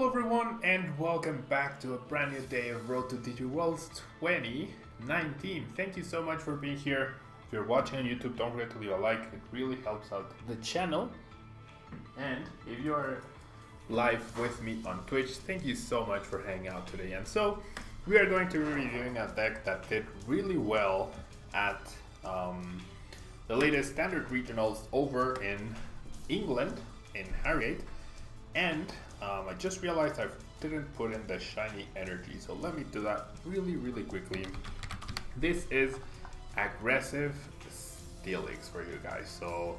Hello everyone and welcome back to a brand new day of Road to TCG Worlds 2019. Thank you so much for being here. If you're watching on YouTube, don't forget to leave a like. It really helps out the channel. And if you're live with me on Twitch, thank you so much for hanging out today. And so we are going to be reviewing a deck that did really well at the latest standard regionals over in England in Harrogate. And I just realized I didn't put in the shiny energy, so let me do that really quickly. This is Aggressive Steelix for you guys, so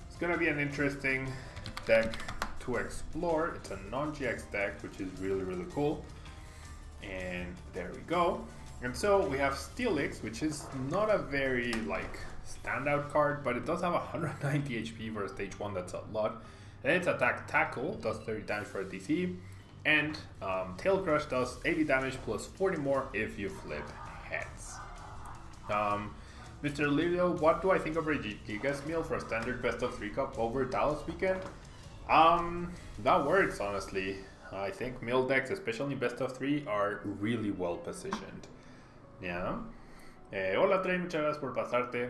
it's gonna be an interesting deck to explore. It's a non-GX deck, which is really cool. And there we go. And so we have Steelix, which is not a very standout card, but it does have 190 HP for a stage 1. That's a lot. And its attack tackle does 30 damage for a DC, and Tail Crush does 80 damage plus 40 more if you flip heads. Mr. Lilio, what do I think of a Gigas Meal for a standard best of 3 cup over Dallas weekend? That works, honestly. I think meal decks, especially best of 3, are really well positioned. Yeah. Hola Trey, muchas gracias por pasarte.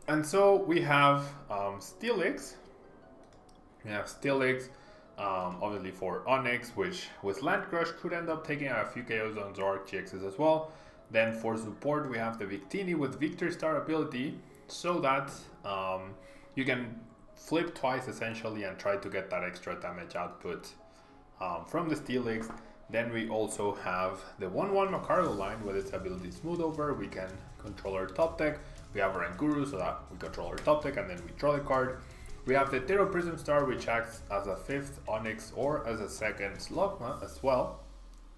And so we have Steelix. We have Steelix, obviously for Onyx, which with Land Crush could end up taking a few KOs on Zoroark GXs as well. Then for support, we have the Victini with Victor Star ability, so that you can flip twice essentially and try to get that extra damage output from the Steelix. Then we also have the 1/1 Macargo line with its ability Smooth Over. We can control our top deck. We have our Anguru, so that we control our top deck and then we draw the card. We have the Tero Prism Star, which acts as a 5th Onyx or as a 2nd Slugma as well.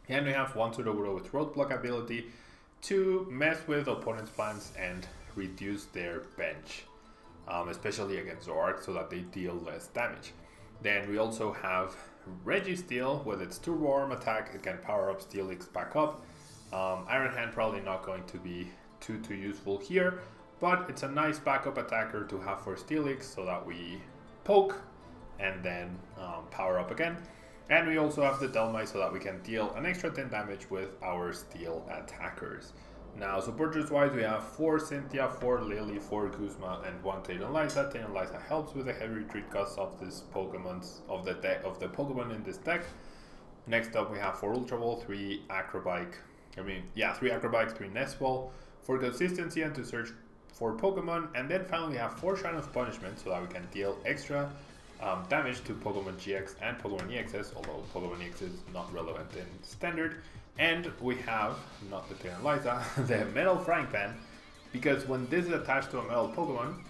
And we have one Sudowoodo with Roadblock ability to mess with opponents' plans and reduce their bench, especially against Zoroark, so that they deal less damage. Then we also have Registeel with its Turbo Arm attack. It can power up Steelix back up. Iron Hand probably not going to be too useful here, but it's a nice backup attacker to have for Steelix, so that we poke and then power up again. And we also have the Delmai, so that we can deal an extra 10 damage with our steel attackers. Now, supporters wise, we have 4 Cynthia, 4 Lily, 4 Guzma, and 1 Tayron-Liza. Tayron-Liza helps with the heavy retreat cost of this Pokemon's of the Pokemon in this deck. Next up, we have 4 Ultra Ball, 3 Acrobike. 3 Acrobikes, 3 Nest Ball for consistency and to search for Pokemon. And then finally, we have 4 Shrine of Punishment, so that we can deal extra damage to Pokemon GX and Pokemon EXs, although Pokemon EX is not relevant in Standard. And we have, not the Tayron-Liza, the Metal Frying Pan, because when this is attached to a metal Pokemon,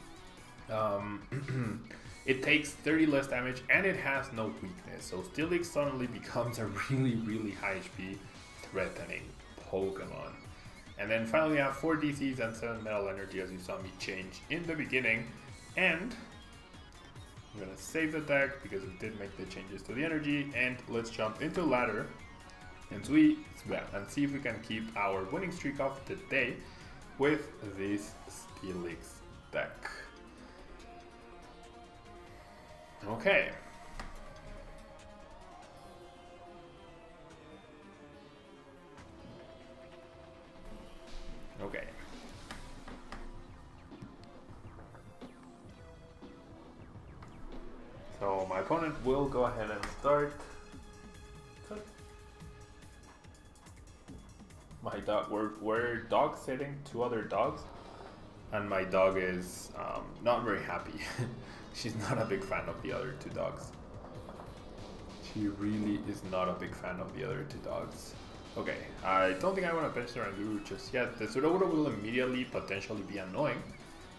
it takes 30 less damage and it has no weakness. So Steelix suddenly becomes a really high HP threatening Pokemon. And then finally we have 4 DCs and 7 Metal Energy, as you saw me change in the beginning. And I'm gonna save the deck because it did make the changes to the energy, and let's jump into ladder and see if we can keep our winning streak off today with this Steelix deck. Okay. Okay. So my opponent will go ahead and start. My dog, we're dog sitting 2 other dogs, and my dog is not very happy. She's not a big fan of the other 2 dogs. She really is not a big fan of the other 2 dogs. Okay, I don't think I want to bench the Ranguru just yet. The Sudowoodo will immediately potentially be annoying.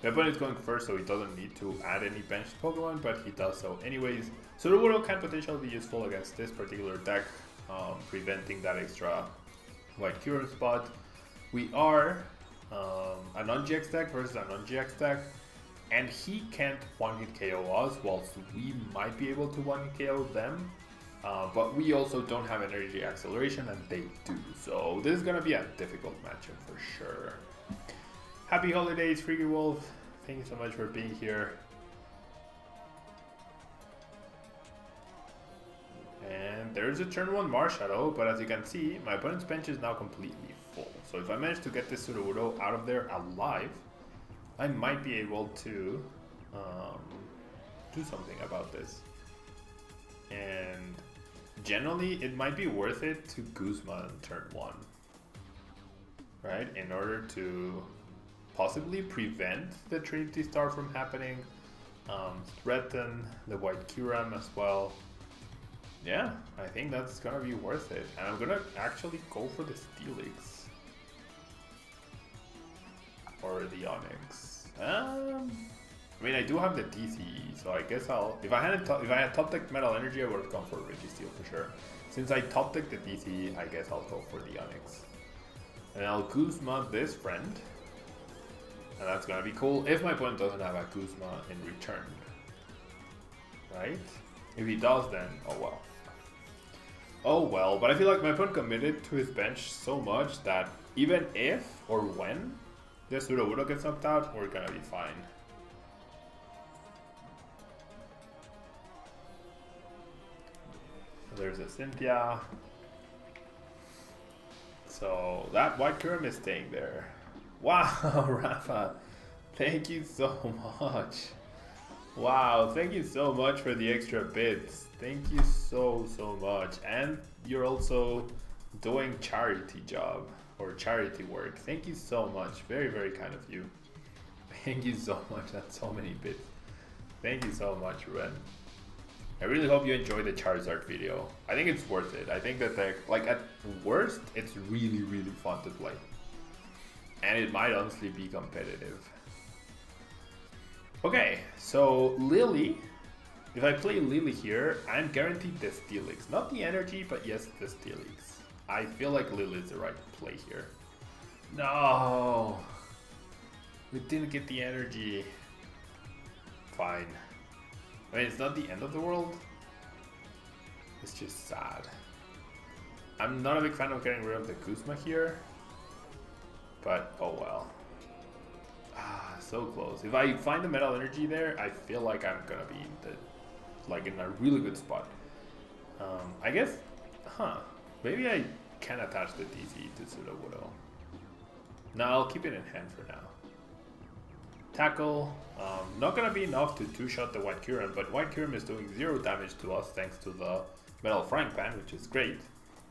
The opponent is going first, so he doesn't need to add any benched Pokemon, but he does so anyways. Sudowoodo can potentially be useful against this particular deck, preventing that extra White Cure spot. We are a non-GX deck versus a non-GX deck, and he can't one-hit KO us, whilst we might be able to one-hit KO them. But we also don't have energy acceleration, and they do. So this is going to be a difficult matchup for sure. Happy holidays, Freaky Wolf. Thank you so much for being here. And there's a turn 1 Marshadow, but as you can see, my opponent's bench is now completely full. So if I manage to get this Sudowoodo out of there alive, I might be able to do something about this. And generally, it might be worth it to Guzma on turn 1, right? In order to possibly prevent the Trinity Star from happening, threaten the White Kyurem as well. Yeah, I think that's gonna be worth it. And I'm gonna actually go for the Steelix. Or the Onyx. I mean, I do have the DCE, so I guess I'll... If I had top decked Metal Energy, I would have gone for Registeel for sure. Since I top decked the DCE, I guess I'll go for the Onyx. And I'll Guzma this friend. And that's gonna be cool if my opponent doesn't have a Guzma in return. Right? If he does, then oh well. Oh well, but I feel like my opponent committed to his bench so much that even if or when the Sudowoodo gets knocked out, we're gonna be fine. There's a Cynthia. So that White Kyurem is staying there. Wow, Rafa, thank you so much. Wow, thank you so much for the extra bits. Thank you so much. And you're also doing charity job or charity work. Thank you so much. Very kind of you. Thank you so much. That's so many bits. Thank you so much, Ruben. I really hope you enjoyed the Charizard video. I think it's worth it. I think that like at worst, it's really fun to play. And it might honestly be competitive. Okay, so Lily. If I play Lily here, I'm guaranteed the Steelix. Not the energy, but yes, the Steelix. I feel like Lily is the right play here. No! We didn't get the energy. Fine. I mean, it's not the end of the world. It's just sad. I'm not a big fan of getting rid of the Guzma here. But, oh well. Ah, so close. If I find the Metal Energy there, I feel like I'm gonna be in a really good spot. I guess, maybe I can attach the DC to Sudowoodo. No, I'll keep it in hand for now. Tackle, not gonna be enough to two-shot the White Kyurem, but White Kyurem is doing 0 damage to us thanks to the Metal Frying Pan, which is great.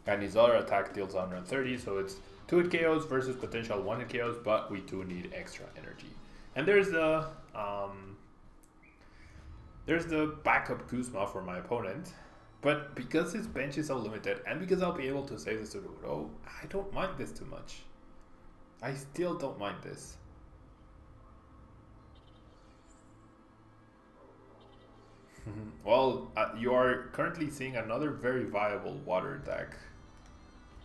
And his other attack deals 130, so it's 2-hit KOs versus potential 1-hit KOs, but we do need extra energy. And there's the backup Guzma for my opponent, but because his bench is so limited, and because I'll be able to save the Sudowoodo, I don't mind this too much. I still don't mind this. Well, you are currently seeing another very viable water deck.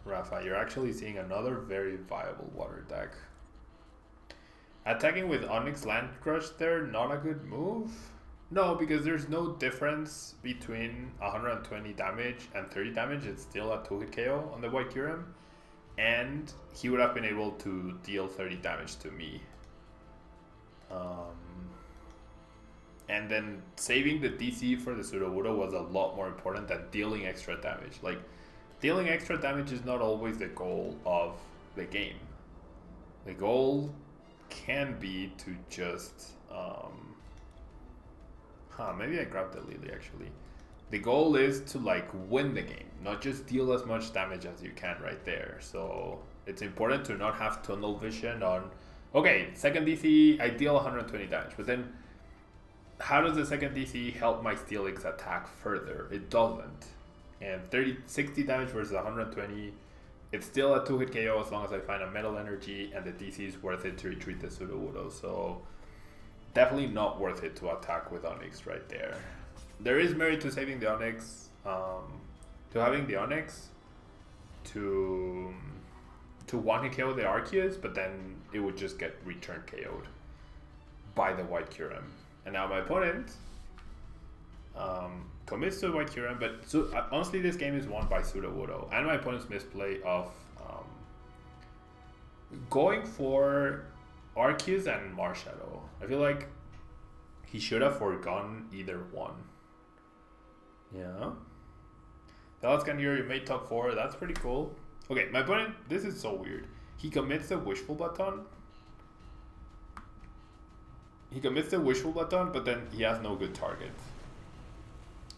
Rafa, you're actually seeing another very viable water deck. Attacking with Onyx Land Crush there, not a good move. No, because there's no difference between 120 damage and 30 damage. It's still a 2-hit KO on the White Kyurem. And he would have been able to deal 30 damage to me. And then saving the DC for the Sudowoodo was a lot more important than dealing extra damage. Like, dealing extra damage is not always the goal of the game. The goal can be to just... maybe I grabbed the Lily actually. The goal is to like win the game, not just deal as much damage as you can right there. So it's important to not have tunnel vision on, okay, second DC, I deal 120 damage, but then how does the second DC help my Steelix attack further? It doesn't. And 60 damage versus 120, it's still a 2-hit KO as long as I find a Metal Energy, and the DC is worth it to retreat the Sudowoodo. So definitely not worth it to attack with Onyx right there. There is merit to saving the Onyx, to having the Onyx to 1-hit KO the Arceus, but then it would just get return KO'd by the White Kyurem. And now my opponent commits to the White Kyurem, but honestly this game is won by Sudowoodo and my opponent's misplay of going for Arceus and Marshadow. I feel like he should have forgone either one. Yeah. Dalscan here, you made top 4. That's pretty cool. Okay, my opponent, this is so weird. He commits the wishful button. But then he has no good target.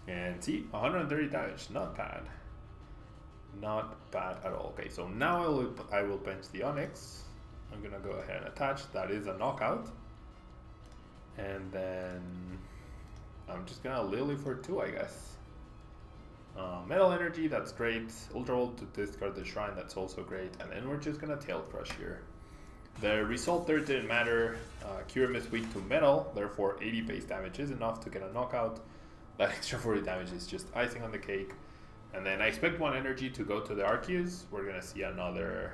And see, 130 damage, not bad. Not bad at all. Okay, so now I will bench the Onyx. I'm gonna go ahead and attach. That is a knockout. And then I'm just gonna Lily for 2, I guess. Metal Energy, that's great. Ultra Volt to discard the Shrine, that's also great. And then we're just gonna Tail Crush here. The result there didn't matter. Kyurem is weak to metal, therefore 80 base damage is enough to get a knockout. That extra 40 damage is just icing on the cake. And then I expect 1 energy to go to the Arceus. We're gonna see another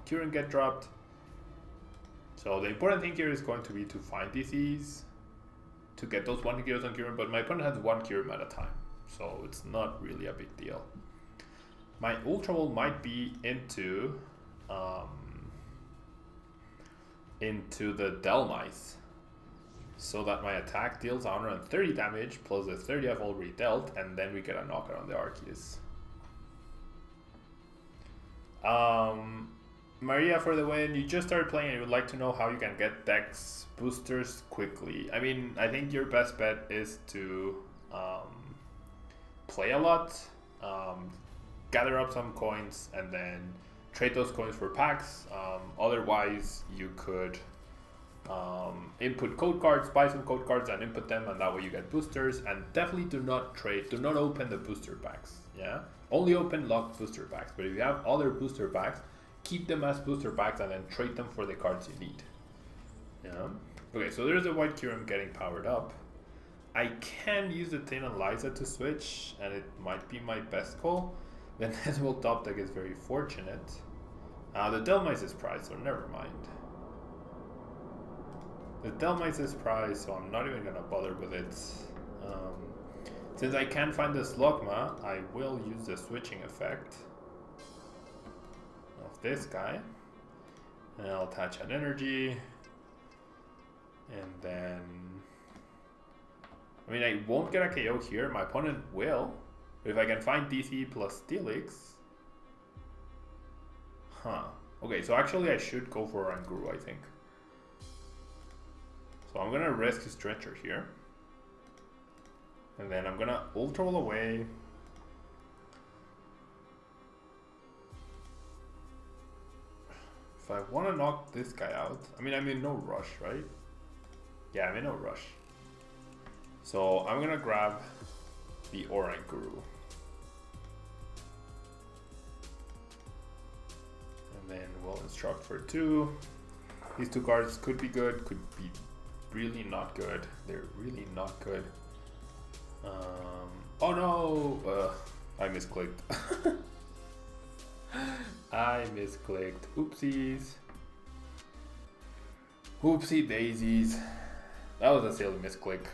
Kyurem get dropped. So the important thing here is going to be to find DCs to get those 1 Kyurem on Kyurem, but my opponent has 1 Kyurem at a time. So it's not really a big deal. My Ultra Ball might be into the Delmice, so that my attack deals 130 damage plus the 30 I've already dealt, and then we get a knockout on the Arceus. Maria for the win. You just started playing and you would like to know how you can get dex boosters quickly. I mean, I think your best bet is to play a lot, gather up some coins, and then trade those coins for packs. Otherwise, you could input code cards, buy some code cards and input them, and that way you get boosters. And definitely do not open the booster packs. Yeah, only open locked booster packs. But if you have other booster packs, keep them as booster packs and then trade them for the cards you need. Yeah. Okay, so there's a white Kyurem getting powered up. I can use the Tin and Liza to switch, and it might be my best call. The Neswell top deck is very fortunate. The Delmice is prized, so never mind. The Delmice is prized, so I'm not even gonna bother with it. Since I can't find the Slugma, I will use the switching effect of this guy. And I'll attach an energy. And then... I mean, I won't get a KO here. My opponent will. But if I can find DC plus Steelix... Huh. Okay, so actually I should go for Ranguru, I think. So I'm gonna risk his Stretcher here. And then I'm gonna Ultra Ball away. If I wanna knock this guy out, I mean, I'm in no rush, right? Yeah, I'm in no rush. So I'm gonna grab the Oranguru. And then we'll instruct for 2. These 2 cards could be good, could be really not good. They're really not good. Oh no! I misclicked. I misclicked. Oopsies. Oopsie daisies. That was a silly misclick.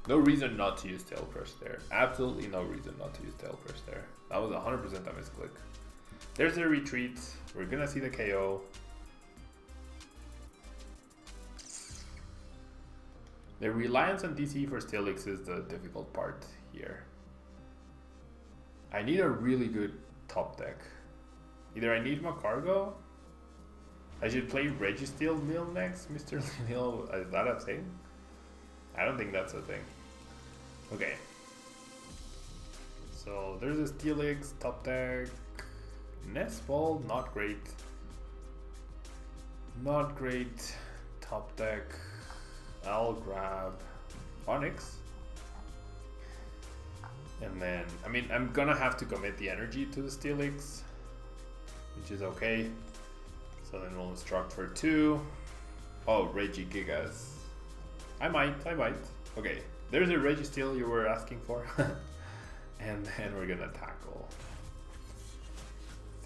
No reason not to use Tail Crush there. Absolutely no reason not to use Tail Crush there. That was 100% a misclick. There's the retreat. We're gonna see the KO. The reliance on DC for Steelix is the difficult part here. I need a really good top deck. Either I need Macargo. I should play Registeel Mill next, Mr. Lil. Is that a thing? I don't think that's a thing. Okay. So there's a Steelix top deck. Nestball, not great. Not great. Top deck. I'll grab Onyx. And then, I mean, I'm gonna have to commit the energy to the Steelix, which is okay. So then we'll instruct for 2. Oh, Regigigas. I might. Okay, there's a Registeel you were asking for. And then we're gonna tackle.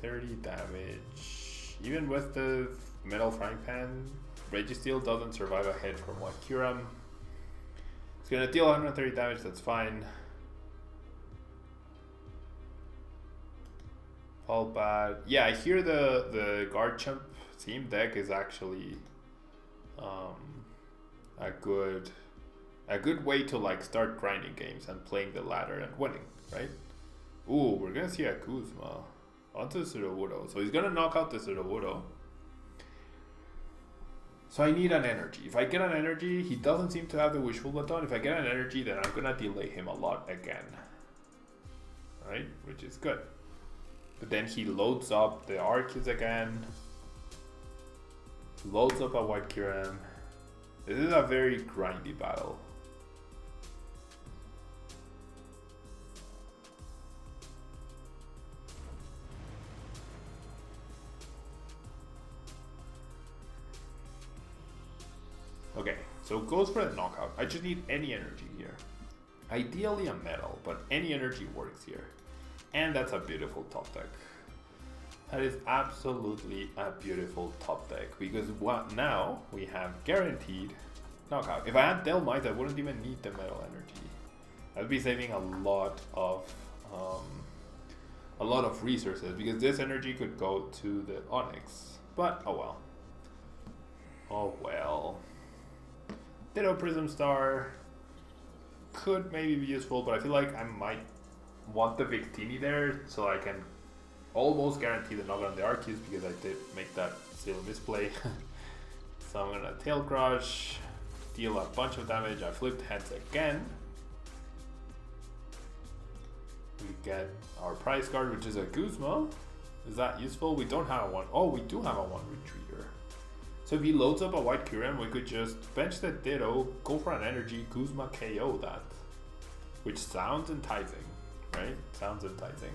30 damage. Even with the Metal Frying Pan, Registeel doesn't survive a hit from what Kyurem. It's gonna deal 130 damage, that's fine. All bad. Yeah, I hear the Garchomp theme deck is actually a good way to like start grinding games and playing the ladder and winning, right? Ooh, we're gonna see a Kuzma onto Sudowoodo. So he's gonna knock out the Sudowoodo. So I need an energy. If I get an energy, he doesn't seem to have the wishful button. If I get an energy, then I'm gonna delay him a lot again. Right? Which is good. But then he loads up the Arceus again. Loads up a White Kyurem. This is a very grindy battle. Okay, so goes for the knockout. I just need any energy here. Ideally a metal, but any energy works here. And that's a beautiful top deck. That is absolutely a beautiful top deck, because what now we have guaranteed knockout. If I had Delmite, I wouldn't even need the metal energy. I'd be saving a lot of resources, because this energy could go to the Onyx. But oh well. Oh well. Ditto Prism Star could maybe be useful, but I feel like I might want the Victini there so I can almost guarantee the knockout on the Arceus, because I did make that still misplay. So I'm gonna Tail Crush, deal a bunch of damage. I flipped heads again. We get our prize card, which is a Guzma. Is that useful? We don't have one. Oh, we do have a one retreater. So if he loads up a White Kyurem, we could just bench the Ditto, go for an energy, Guzma KO that. Which sounds enticing, right? Sounds enticing.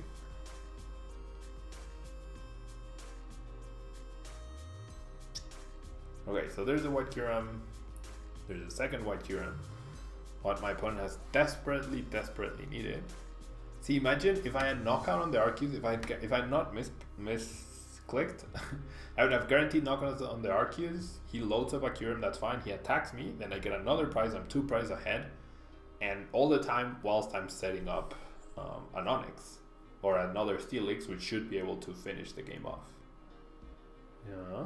Okay, so there's a White Kyurem. There's a second White Kyurem. What my opponent has desperately needed. See, imagine if I had knockout on the Arceus, if I had not misclicked, I would have guaranteed knockout on the Arceus. He loads up a Kyurem, that's fine. He attacks me, then I get another prize. I'm 2 prizes ahead, and all the time whilst I'm setting up an Onyx or another Steelix, which should be able to finish the game off. Yeah.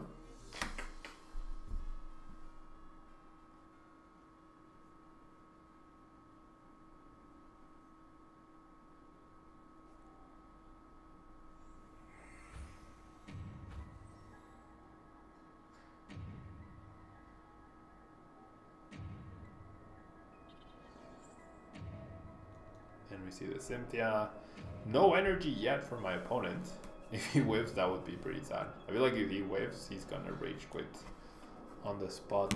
We see the Cynthia. No energy yet for my opponent. If he whiffs, that would be pretty sad. I feel like if he whiffs, he's gonna rage quit on the spot.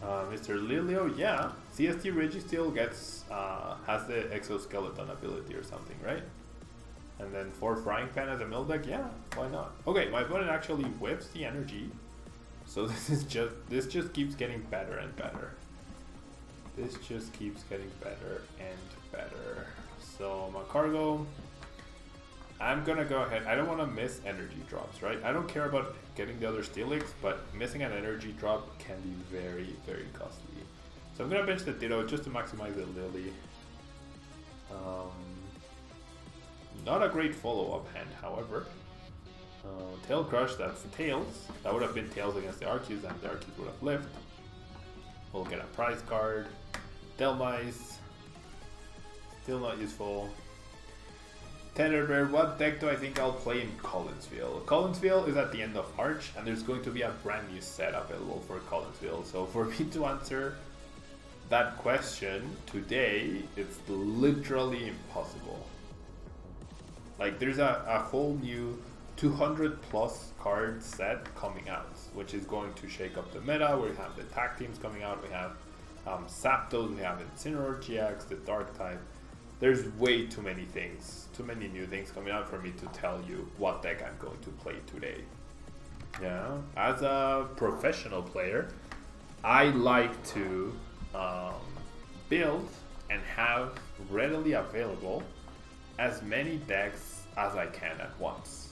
Mr. Lilio, yeah. CST Registeel gets has the exoskeleton ability or something, right? And then for Frying Pan as a mill deck, yeah, why not? Okay, my opponent actually whiffs the energy. So this just keeps getting better and better. This just keeps getting better and better. So Macargo, I'm gonna go ahead. I don't want to miss energy drops, right? I don't care about getting the other Steelix, but missing an energy drop can be very costly. So I'm gonna bench the Ditto just to maximize the Lily. Not a great follow-up hand, however. Tail Crush, that's Tails. That would have been Tails against the Arceus, and the Arceus would have lived. We'll get a prize card. Delmice, still not useful. Tedder Bear, what deck do I think I'll play in Collinsville? Collinsville is at the end of March, and there's going to be a brand new set available for Collinsville. So for me to answer that question today, it's literally impossible. Like, there's a whole new 200 plus card set coming out, which is going to shake up the meta. We have the tag teams coming out, we have Zapdos, we have Incineroar GX, the Dark type. There's way too many things, too many new things coming out for me to tell you what deck I'm going to play today. Yeah, as a professional player, I like to build and have readily available as many decks as I can at once.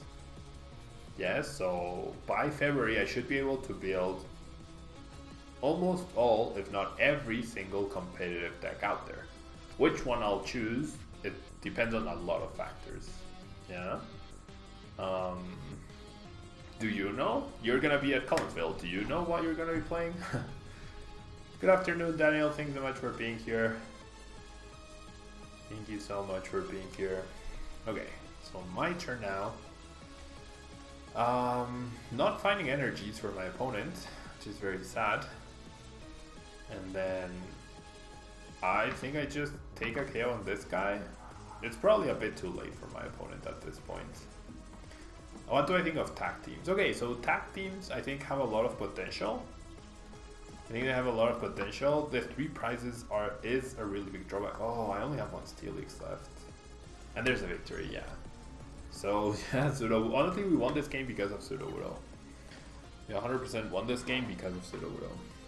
Yeah, so by February I should be able to build almost all, if not every single competitive deck out there. Which one I'll choose, it depends on a lot of factors. Yeah. Do you know? You're gonna be at Collinsville. Do you know what you're gonna be playing? Good afternoon, Daniel. Thanks so much for being here. Thank you so much for being here. Okay, so my turn now. Not finding energies for my opponent, which is very sad. And then I think I just take a KO on this guy. It's probably a bit too late for my opponent at this point. What do I think of tag teams? Okay, so tag teams I think have a lot of potential. I think they have a lot of potential. The 3 prizes is a really big drawback. Oh, I only have 1 SteelX left. And there's a victory, yeah. So yeah, Pseudo. Honestly, we won this game because of Pseudo. We 100% won this game because of Pseudo.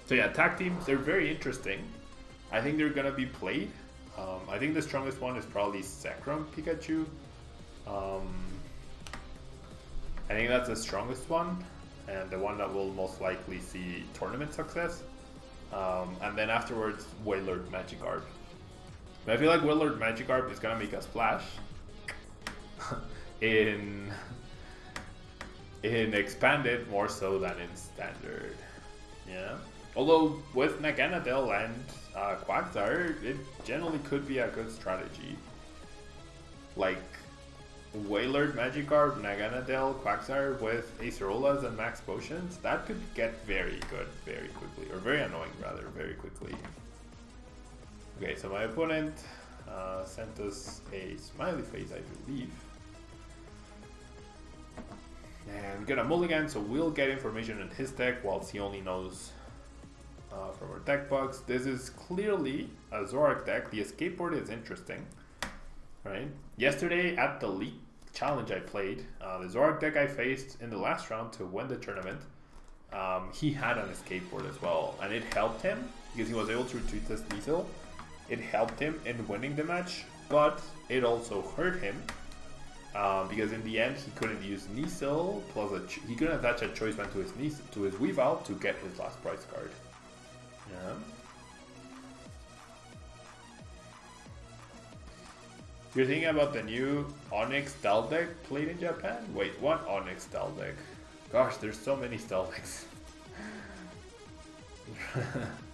So yeah, tag teams, they're very interesting. I think they're gonna be played. I think the strongest one is probably Zekrom Pikachu. I think that's the strongest one, and the one that will most likely see tournament success. And then afterwards, Wailord Magikarp. But I feel like Wailord Magikarp is gonna make a splash in expanded more so than in standard. Yeah. Although with Naganadel and Quagsire, it generally could be a good strategy. Like Wailord Magikarp, Naganadel, Quagsire with Acerolas and Max Potions, that could get very good very quickly, or very annoying rather, very quickly. Okay, so my opponent sent us a smiley face, I believe. And we get a mulligan, so we'll get information in his deck whilst he only knows from our deck box. This is clearly a Zorak deck. The escape board is interesting, right? Yesterday at the League Challenge I played, the Zorak deck I faced in the last round to win the tournament, he had an escape board as well, and it helped him because he was able to retreat this lethal. It helped him in winning the match, but it also hurt him because in the end he couldn't use Kneasel, plus he couldn't attach a choice band to his Weavile to get his last prize card. Yeah. You're thinking about the new Onyx style deck played in Japan? Wait, what Onyx style deck? Gosh, there's so many style decks.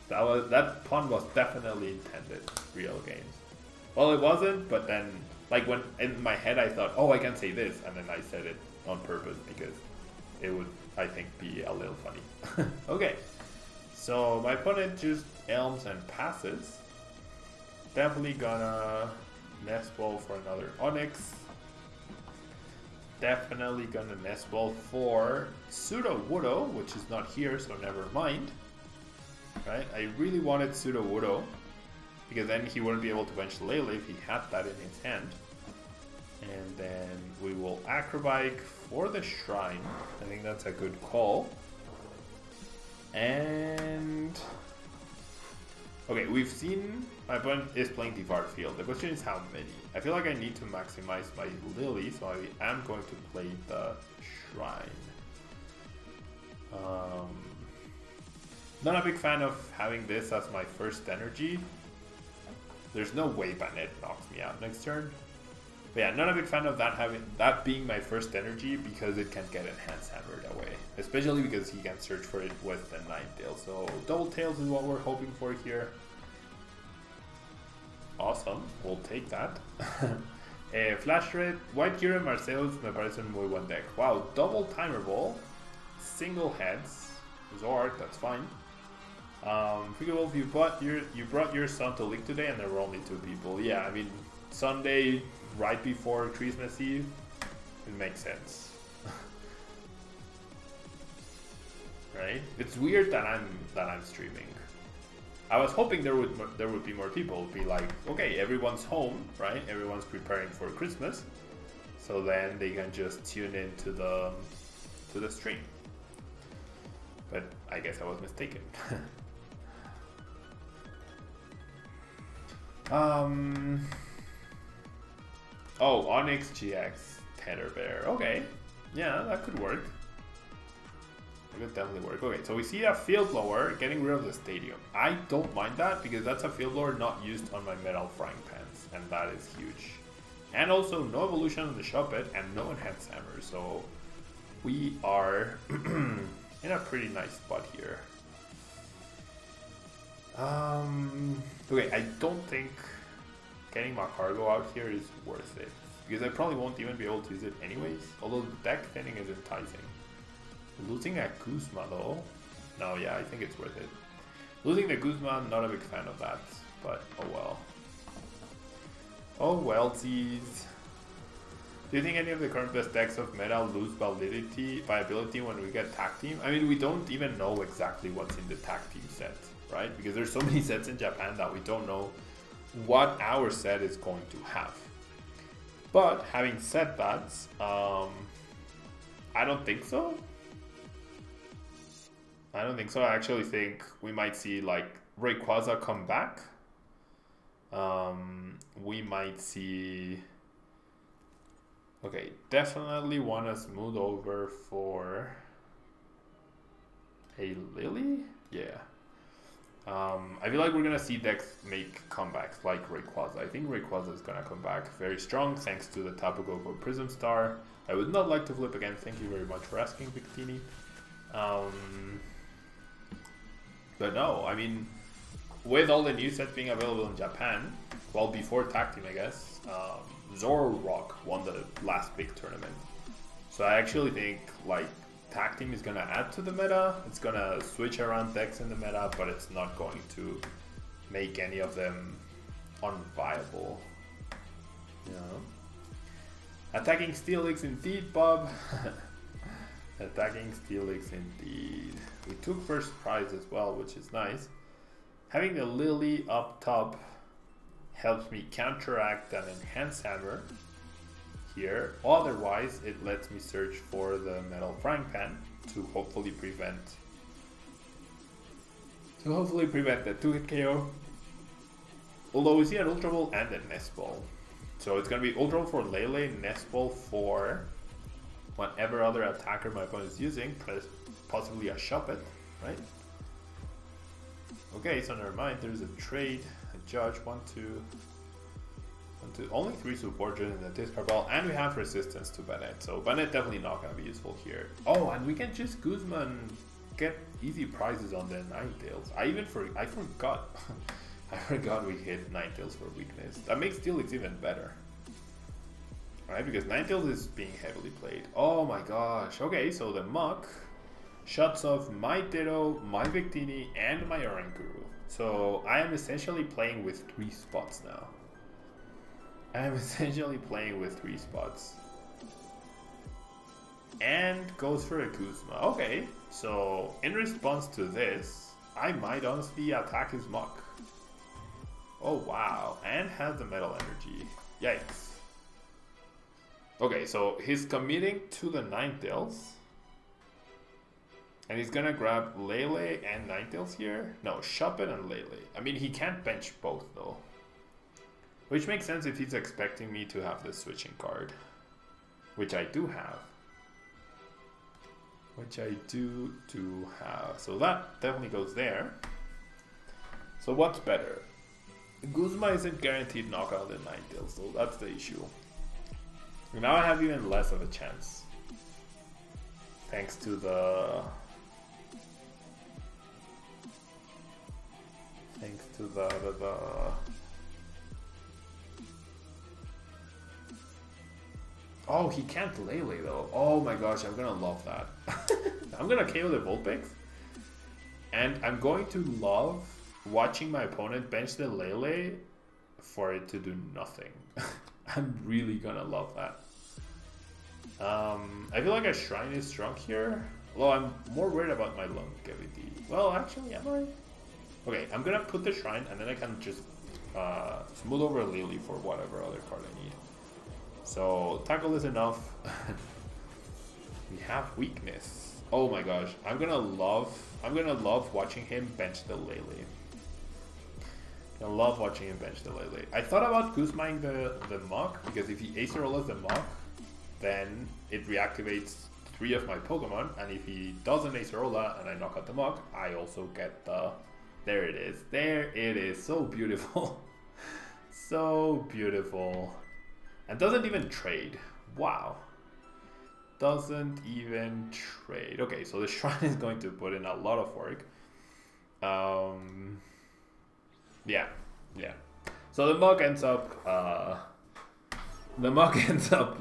That pun was definitely intended. Real games. Well, it wasn't, but then, like when in my head I thought, oh, I can say this, and then I said it on purpose because it would, I think, be a little funny. Okay. So my opponent just elms and passes. Definitely gonna Nest Ball for another Onyx. Definitely gonna Nest Ball for Pseudo Wudo, which is not here, so never mind. Right? I really wanted Pseudo Wudo because then he wouldn't be able to bench Lele if he had that in his hand. And then we will Acrobatic for the Shrine. I think that's a good call. And okay, we've seen my opponent is playing Devoured Field. The question is how many. I feel like I need to maximize my Lily, so I am going to play the Shrine. Not a big fan of having this as my first energy. There's no way Banette knocks me out next turn. But yeah, not a big fan of that being my first energy because it can get Enhanced Hammered away. Especially because he can search for it with the Ninetale. So Double Tails is what we're hoping for here. Awesome, we'll take that. Flash Red, White Hero Marceus me parece un muy buen deck. Wow, double Timer Ball, single heads, Zord, that's fine. Figure Wolf, you brought your son to League today and there were only 2 people. Yeah, I mean, Sunday right before Christmas Eve, it makes sense. Right? It's weird that I'm streaming. I was hoping there would be more people. It'd be like, okay, everyone's home, right? Everyone's preparing for Christmas, so then they can just tune into the stream. But I guess I was mistaken. Oh, Onyx GX Tether Bear. Okay, yeah, that could work. It could definitely work. Okay, so we see a Field Blower getting rid of the Stadium. I don't mind that because that's a Field Blower not used on my Metal Frying Pans, and that is huge. And also no evolution on the Shuppet and no Enhanced Hammer, so we are in a pretty nice spot here. Okay, I don't think getting my cargo out here is worth it. Because I probably won't even be able to use it anyways. Although the deck thinning is enticing. Losing a Kuzma though. No, yeah, I think it's worth it. Losing the Kuzma, not a big fan of that. But oh well. Oh well, geez. Do you think any of the current best decks of meta lose viability when we get tag team? I mean, we don't even know exactly what's in the tag team set, right? Because there's so many sets in Japan that we don't know what our set is going to have. But having said that, I don't think so. I don't think so. I actually think we might see like Rayquaza come back. We might see. Okay, definitely want to smooth over for a Lily. Yeah. I feel like we're gonna see decks make comebacks like Rayquaza. I think Rayquaza is gonna come back very strong thanks to the Tapu Koko Prism Star. I would not like to flip again. Thank you very much for asking, Victini. But no, I mean, with all the new sets being available in Japan, well, before tag team, I guess, Zoroark won the last big tournament. So I actually think like tag team is gonna add to the meta. It's gonna switch around decks in the meta, but it's not going to make any of them unviable. You know? Attacking Steelix indeed, Bob. Attacking Steelix indeed. We took first prize as well, which is nice. Having the Lily up top helps me counteract an Enhanced Hammer here. Otherwise, it lets me search for the Metal Frying Pan to hopefully prevent the 2-hit KO. Although we see an Ultra Ball and a Nest Ball. So it's going to be Ultra Ball for Lele, Nest Ball for whatever other attacker my opponent is using, possibly a Shuppet, right? Okay, so never mind, there's a trade, a judge, 1, 2, only 3 support in the discard ball, and we have resistance to Bennett, so Bennett definitely not going to be useful here. Oh, and we can just Guzman get easy prizes on the Ninetales. I forgot. I forgot we hit Ninetales for weakness. That makes Steelix even better. Right, because Ninetales is being heavily played. Oh my gosh. Okay, so the Muck shuts off my Ditto, my Victini, and my Orankuru. So I am essentially playing with 3 spots now. And goes for a Kuzma. Okay, so in response to this, I might honestly attack his Muck. Oh wow, and has the Metal Energy. Yikes. Okay, so he's committing to the Ninetales. And he's gonna grab Lele and Ninetales here. No, Shuppet and Lele. I mean, he can't bench both though. Which makes sense if he's expecting me to have the switching card. Which I do have. So that definitely goes there. So what's better? Guzma isn't guaranteed knockout in Ninetales, so that's the issue. Now I have even less of a chance. Thanks to the... Oh, he can't Lele though. Oh my gosh, I'm gonna love that. I'm gonna KO the Vulpix. And I'm going to love watching my opponent bench the Lele for it to do nothing. I'm really gonna love that. I feel like a Shrine is strong here. Although I'm more worried about my longevity. Well, actually, am I? Okay, I'm gonna put the Shrine and then I can just smooth over Lily for whatever other card I need. So tackle is enoug't. We have weakness. Oh my gosh, I'm gonna love watching him bench the Lele. I love watching him bench the Lele. I thought about Guzmaing the Muck, because if he Acerolas the Muck, then it reactivates 3 of my Pokemon, and if he doesn't Acerola and I knock out the Muck, I also get the... There it is. There it is. So beautiful. So beautiful. And doesn't even trade. Wow. Doesn't even trade. Okay, so the Shrine is going to put in a lot of work. Yeah, yeah. So the mug ends up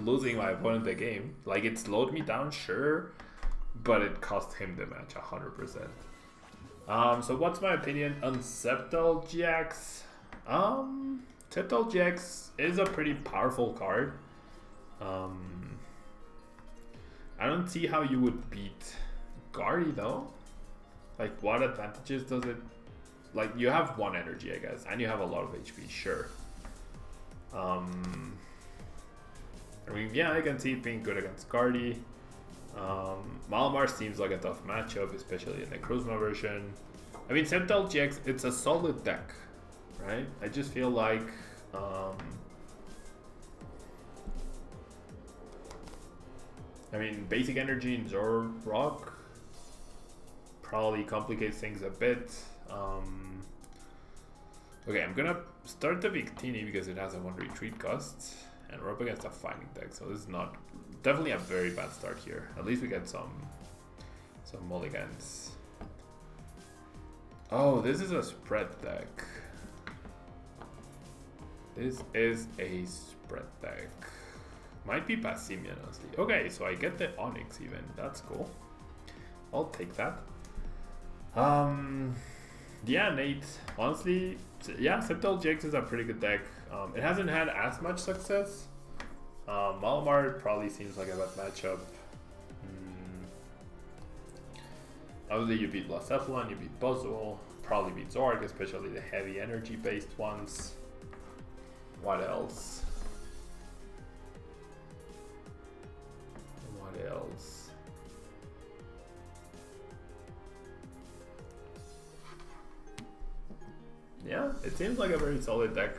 losing my opponent the game. Like, it slowed me down, sure, but it cost him the match 100%. So what's my opinion on Septal GX? Septal GX is a pretty powerful card. I don't see how you would beat Guardy though. Like, what advantages does it? Like, you have 1 energy, I guess, and you have a lot of HP, sure. I mean, yeah, I can see it being good against Guardy. Malamar seems like a tough matchup, especially in the Kruzma version. I mean, Septal GX, it's a solid deck, right? I just feel like I mean, basic energy in Zorrock probably complicates things a bit. Okay, I'm gonna start the Victini because it has a 1 retreat cost, and we're up against a fighting deck, so this is not definitely a very bad start here. At least we get some mulligans. Oh, this is a spread deck. This is a spread deck. Might be Passimian, honestly. Okay, so I get the Onyx even. That's cool. I'll take that. Yeah, Nate. Honestly, yeah, Septal GX is a pretty good deck. It hasn't had as much success. Malamar probably seems like a bad matchup. Obviously, you beat Blacephalon, you beat Buzzwole, probably beat Zorg, especially the heavy energy based ones. What else? What else? Yeah, it seems like a very solid deck,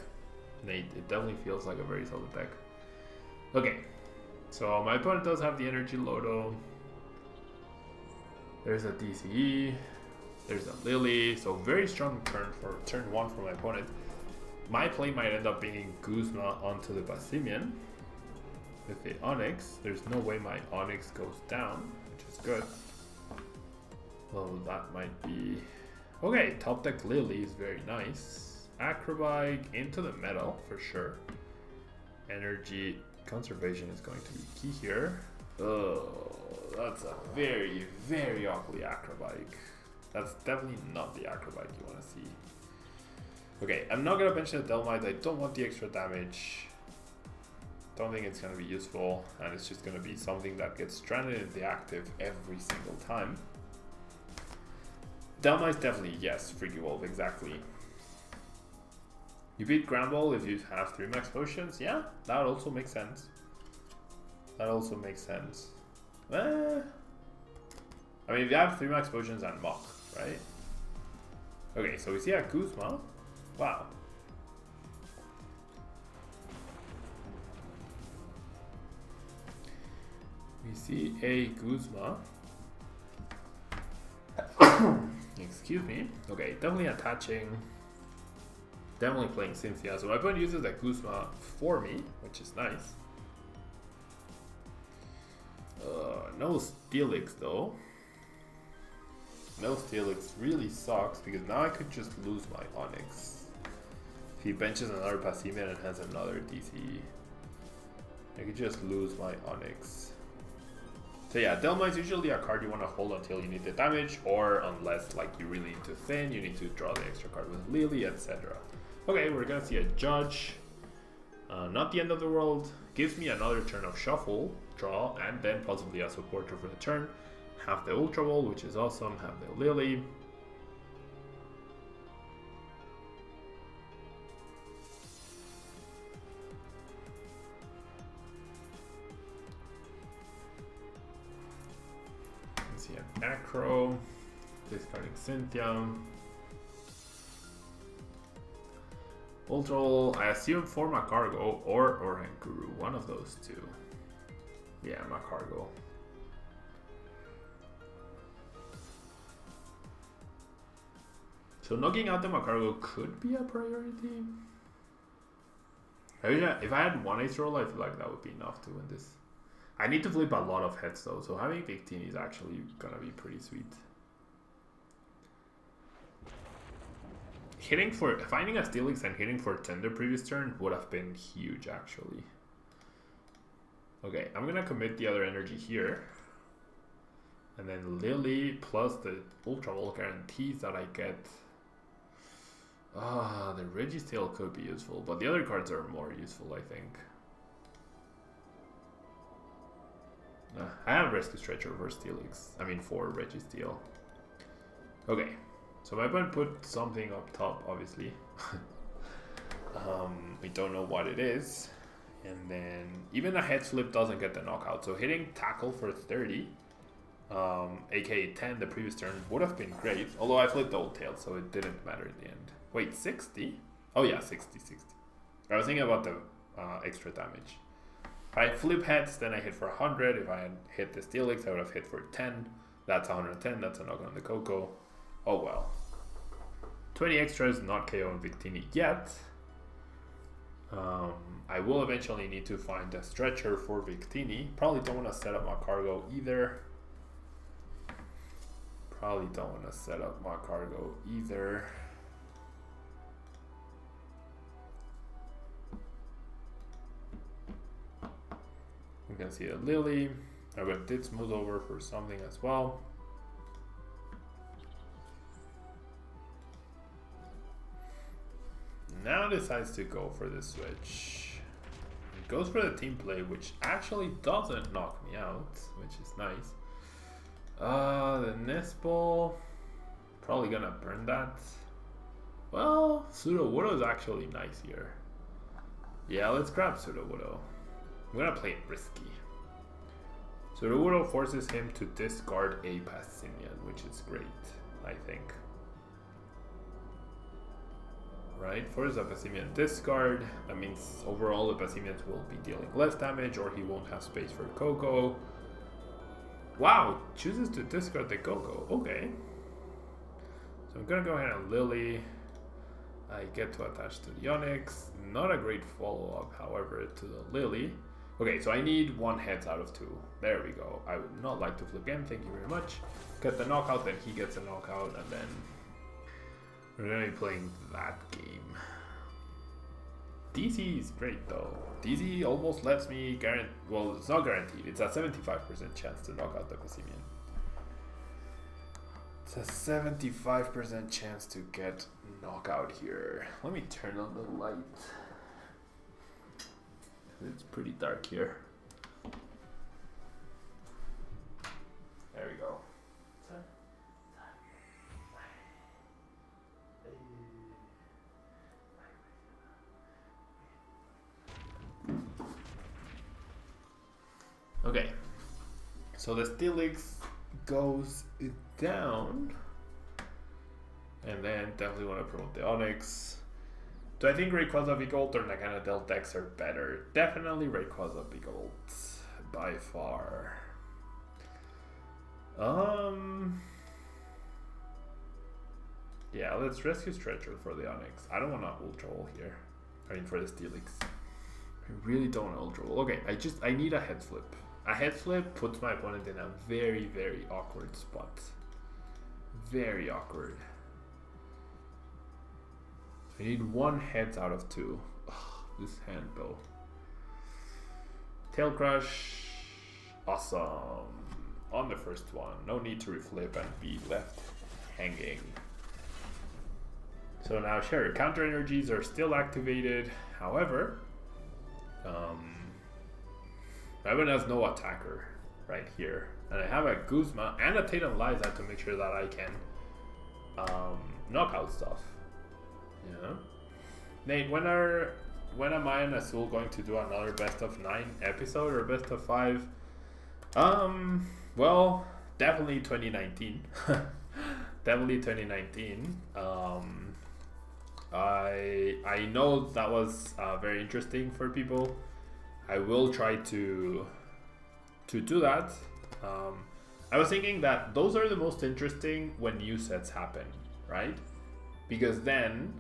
Nate. It definitely feels like a very solid deck. Okay, so my opponent does have the energy Lodo. There's a DCE. There's a Lily. So very strong turn 1 for my opponent. My play might end up being Guzma onto the Passimian with the Onyx. There's no way my Onyx goes down, which is good. Well, that might be... Okay, top deck Lily is very nice. Acrobike into the metal for sure. Energy conservation is going to be key here. Oh, that's a very, very ugly Acrobike. That's definitely not the Acrobike you want to see. Okay, I'm not going to bench the Delmite. I don't want the extra damage. Don't think it's going to be useful. And it's just going to be something that gets stranded in the active every single time. Delmite's definitely, yes, Freaky Wolf, exactly. You beat Granbull if you have 3 max potions. Yeah, that also makes sense. That also makes sense. I mean, if you have 3 max potions and Mach, right? Okay, so we see a Guzma. Wow. We see a Guzma. Excuse me. Okay, definitely attaching. Definitely playing Cynthia. So my opponent uses a Guzma for me, which is nice. No Steelix though. No Steelix really sucks because now I could just lose my Onyx. If he benches another Passimian and has another DC, I could just lose my Onyx. So yeah, Delma is usually a card you want to hold until you need the damage, or unless like you really need to thin, you need to draw the extra card with Lily, etc. Okay, we're gonna see a Judge. Not the end of the world. Gives me another turn of shuffle, draw, and then possibly a supporter for the turn. Have the Ultra Ball, which is awesome. Have the Lily. Let's see an Acro. Discarding Cynthia. Ultra, I assume for Macargo or Orankuru, one of those two. Yeah, Macargo. So knocking out the Macargo could be a priority. If I had one ace roll, I feel like that would be enough to win this. I need to flip a lot of heads though, so having Victini is actually gonna be pretty sweet. finding a Steelix and hitting for 10 the previous turn would have been huge actually. Okay, I'm gonna commit the other energy here. And then Lily plus the Ultra Ball guarantees that I get. The Registeel could be useful, but the other cards are more useful, I think. I have Rescue Stretcher for Steelix. I mean for Registeel. Okay, so my opponent put something up top, obviously. We don't know what it is. And then even a head flip doesn't get the knockout. So hitting tackle for 30, aka 10 the previous turn, would have been great. Although I flipped the old tail, so it didn't matter in the end. Wait, 60? Oh yeah, 60. I was thinking about the extra damage. If I flip heads, then I hit for 100. If I had hit the Steelix, I would have hit for 10. That's 110. That's a knock on the Coco. Oh well. 20 extras, not KO on Victini yet. I will eventually need to find a stretcher for Victini. Probably don't want to set up my cargo either. We can see a Lily. I will did smooth over for something as well. Now decides to go for the switch. It goes for the team play, which actually doesn't knock me out, which is nice. The nest ball, probably gonna burn that. Well, Sudowoodo is actually nice here. Yeah, let's grab Sudowoodo. I'm gonna play it risky. Sudowoodo forces him to discard a Passimian, which is great, I think. Right, forces a Passimian discard. That means overall the Passimians will be dealing less damage, or he won't have space for Coco. Wow, chooses to discard the Coco. Okay. So I'm gonna go ahead and Lily. I get to attach to the Onyx. Not a great follow-up, however, to the Lily. Okay, so I need one heads out of two. There we go. I would not like to flip game. Thank you very much. Get the knockout, then he gets a knockout, and then we're gonna be playing that game. DZ is great though. DZ almost lets me guarantee. Well, it's not guaranteed. It's a 75% chance to knock out the Passimian. It's a 75% chance to get knockout here. Let me turn on the light. It's pretty dark here. There we go. Okay, so the Steelix goes down, and then definitely want to promote the Onyx. Do I think Rayquaza Big Ult or Naganadel decks are better? Definitely Rayquaza Big Ult, by far. Yeah, let's Rescue Stretcher for the Onyx. I don't want to Ultra Ball here. I mean, for the Steelix. I really don't want to Ultra Ball. Okay, I need a head flip. A head flip puts my opponent in a very, very awkward spot. Very awkward. I need one heads out of two. Ugh, this hand though. Tail Crush. Awesome. On the first one. No need to reflip and be left hanging. So now sure, counter energies are still activated. However, my opponent has no attacker right here. And I have a Guzma and a Tatum Liza to make sure that I can knock out stuff. Yeah. Nate, when am I and Azul going to do another best of 9 episode or best of 5? Well, definitely 2019. Definitely 2019. I know that was very interesting for people. I will try to do that. I was thinking that those are the most interesting when new sets happen, right? Because then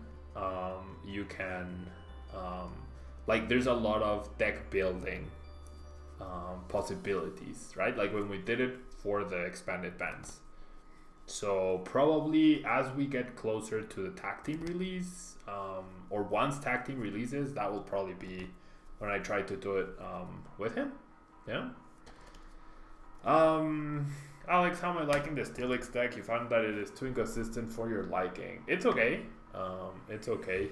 you can like there's a lot of deck building possibilities, right? Like when we did it for the expanded bands, So probably as we get closer to the tag team release, or once tag team releases, that will probably be when I try to do it with him. Yeah. Alex, how am I liking the Steelix deck? You found that it is too inconsistent for your liking. It's okay. It's okay.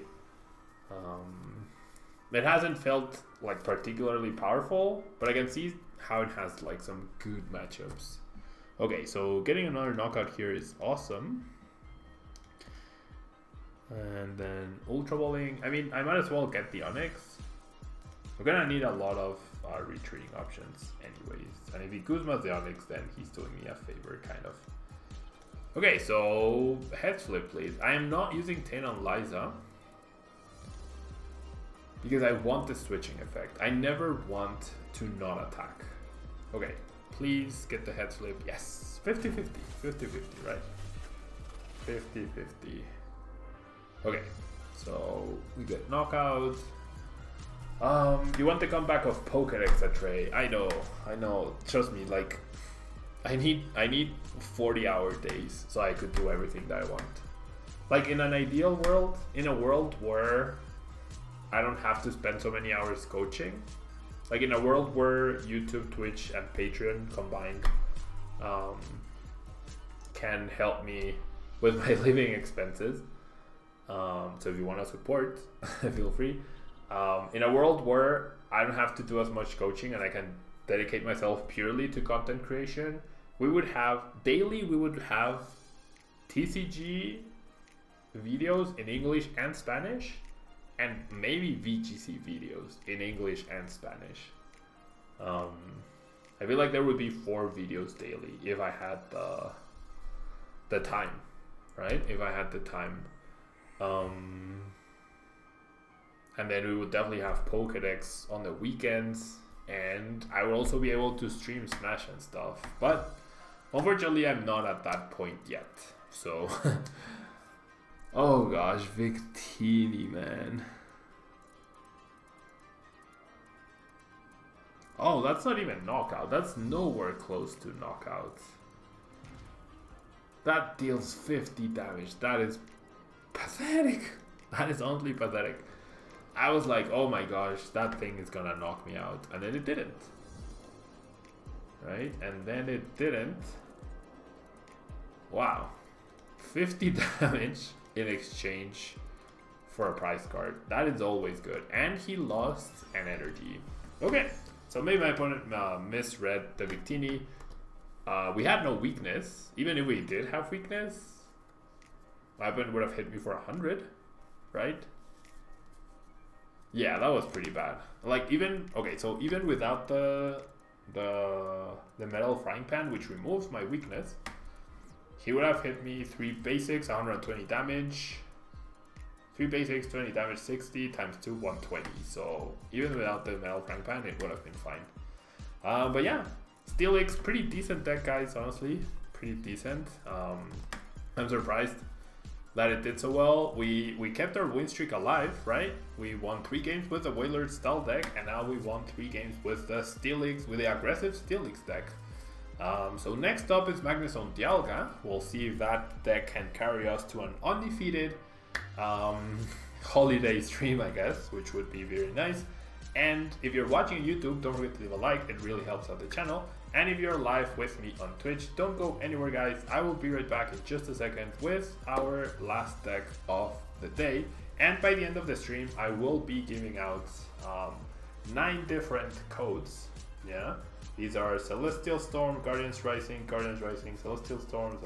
It hasn't felt like particularly powerful, but I can see how it has like some good matchups. Okay, so getting another knockout here is awesome. And then Ultra Balling. I mean, I might as well get the Onyx. We're gonna need a lot of retreating options anyways. And if he Kuzma's the Onyx, then he's doing me a favor, kind of. Okay, so heads flip, please. I am not using 10 on Liza because I want the switching effect. I never want to not attack. Okay, please get the heads flip. Yes, 50-50, 50-50, right? 50-50. Okay, so we get knockout. You want the comeback of Pokédex at Trey. I know. Trust me, like I need 40-hour days so I could do everything that I want. Like in an ideal world, in a world where I don't have to spend so many hours coaching, like in a world where YouTube, Twitch, and Patreon combined can help me with my living expenses. So if you want to support, feel free. In a world where I don't have to do as much coaching and I can dedicate myself purely to content creation, we would have TCG videos in English and Spanish, and maybe VGC videos in English and Spanish. I feel like there would be 4 videos daily if I had the time, right? If I had the time. And then we would definitely have Pokédex on the weekends, and I would also be able to stream Smash and stuff. But unfortunately, I'm not at that point yet. So, oh gosh, Victini, man. Oh, that's not even knockout. That's nowhere close to knockout. That deals 50 damage. That is pathetic. That is honestly pathetic. I was like, oh my gosh, that thing is gonna knock me out. And then it didn't. Right? And then it didn't. Wow. 50 damage in exchange for a prize card. That is always good. And he lost an energy. Okay. So maybe my opponent misread the Victini. We had no weakness. Even if we did have weakness, my opponent would have hit me for 100. Right? Yeah, that was pretty bad. Like even so even without the metal frying pan, which removes my weakness, he would have hit me 3 basics, 120 damage. 3 basics, 20 damage, 60 times 2, 120. So even without the metal frying pan, it would have been fine. But yeah, Steelix, pretty decent deck, guys. Honestly, pretty decent. I'm surprised that it did so well. We kept our win streak alive, right? We won 3 games with the Whaler style deck, and now we won 3 games with the Steelix, with the aggressive Steelix deck. So next up is Magnus on Dialga. We'll see if that deck can carry us to an undefeated holiday stream, I guess, which would be very nice. And if you're watching YouTube, don't forget to leave a like. It really helps out the channel. And if you're live with me on Twitch, don't go anywhere, guys. I will be right back in just a second with our last deck of the day. And by the end of the stream, I will be giving out 9 different codes. Yeah, these are Celestial Storm, Guardians Rising, Celestial Storm,